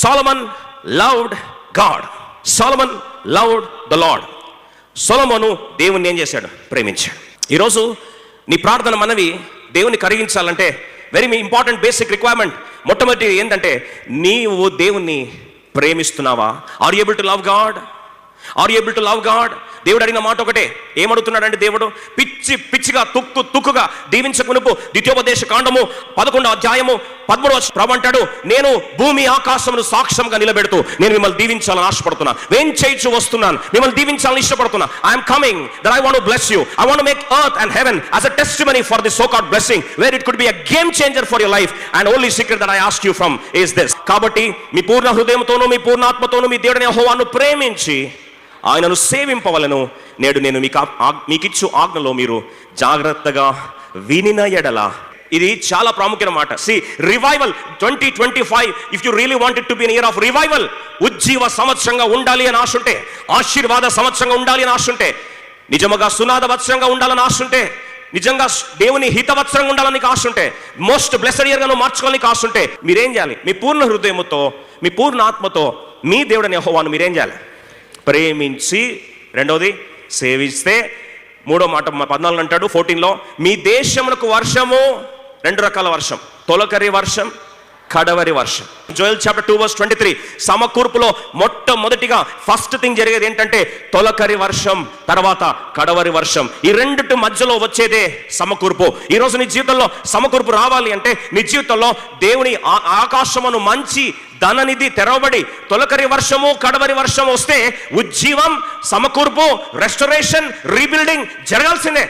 సొలొమన్ loved God. Solomon loved the Lord. Solomon దేవుణ్ణి ఏం చేశాడు? ప్రేమించాడు. ఈరోజు నీ ప్రార్థన మనవి దేవుని కరిగించాలంటే వెరీ ఇంపార్టెంట్ బేసిక్ రిక్వైర్మెంట్ మొట్టమొదటి ఏంటంటే, నీవు దేవుణ్ణి ప్రేమిస్తున్నావా? Are you able to love God? Are you able to love God? దేవుడు అడిగిన మాట ఒకటే. ఏమడుగుతున్నాడంటే దేవుడు, పిచ్చిగా తుక్కుగా దీవించకునుపు. ద్వితీయోపదేశ కాండము 11వ అధ్యాయము 13వ ప్రభు అంటాడు, నేను భూమి ఆకాశమును సాక్ష్యంగా నిలబెడుతూ నేను మిమ్మల్ని దీవించాలని ఆశపడుతున్నా, ఏం చేయించు వస్తున్నాను, మిమ్మల్ని దీవించాలని ఇష్టపడుతున్నా. I'm coming that I want to bless you. I want to make earth and heaven as a testimony for this so called blessing where it could be a game changer for your life and only secret that I ask you from is this. కాబట్టి మీ పూర్ణ హృదయంతోనూ మీ పూర్ణ ఆత్మతోనూ మీ దేవుడైన యెహోవాను ప్రేమించి ఆయనను సేవింపవలను. నేడు నేను మీకిచ్చు ఆజ్ఞలో మీరు జాగ్రత్తగా వినిన ఎడల. ఇది చాలా ప్రాముఖ్యమైన మాట. See revival 2025 if you really want it to be an year of revival, ఉజ్జీవ సంవత్సరంగా ఉండాలి అని ఆశ ఉంటే, ఆశీర్వాద సంవత్సరంగా ఉండాలి అని ఆశ ఉంటే, నిజముగా సునాద వత్సరంగా ఉండాలని ఆశ ఉంటే, నిజంగా దేవుని హితవత్సరంగా ఉండాలని ఆశ ఉంటే, మోస్ట్ బ్లెస్డ్ ఇయర్ గాను మార్చుకోవాలని ఆశ ఉంటే, మీరేం చేయాలి? మీ పూర్ణ హృదయముతో మీ పూర్ణ ఆత్మతో మీ దేవుడైన యెహోవాను మీరేం చేయాలి? ప్రేమించి. రెండవది సేవిస్తే. మూడో మాట 14 అంటాడు 14లో, మీ దేశమునకు వర్షము, 2 రకాల వర్షం, తొలకరి వర్షం, కడవరి వర్షం. జోయల్ చాప్టర్ 2:23 సమకూర్పులో మొట్టమొదటిగా ఫస్ట్ థింగ్ జరిగేది ఏంటంటే తొలకరి వర్షం, తర్వాత కడవరి వర్షం. ఈ రెండిటి మధ్యలో వచ్చేదే సమకూర్పు. ఈరోజు నీ జీవితంలో సమకూర్పు రావాలి అంటే నీ జీవితంలో దేవుని ఆకాశమును మంచి ధననిధి తెరవబడి తొలకరి వర్షము కడవరి వర్షం వస్తే ఉజ్జీవం, సమకూర్పు, రెస్టరేషన్, రీబిల్డింగ్ జరగాల్సిందే.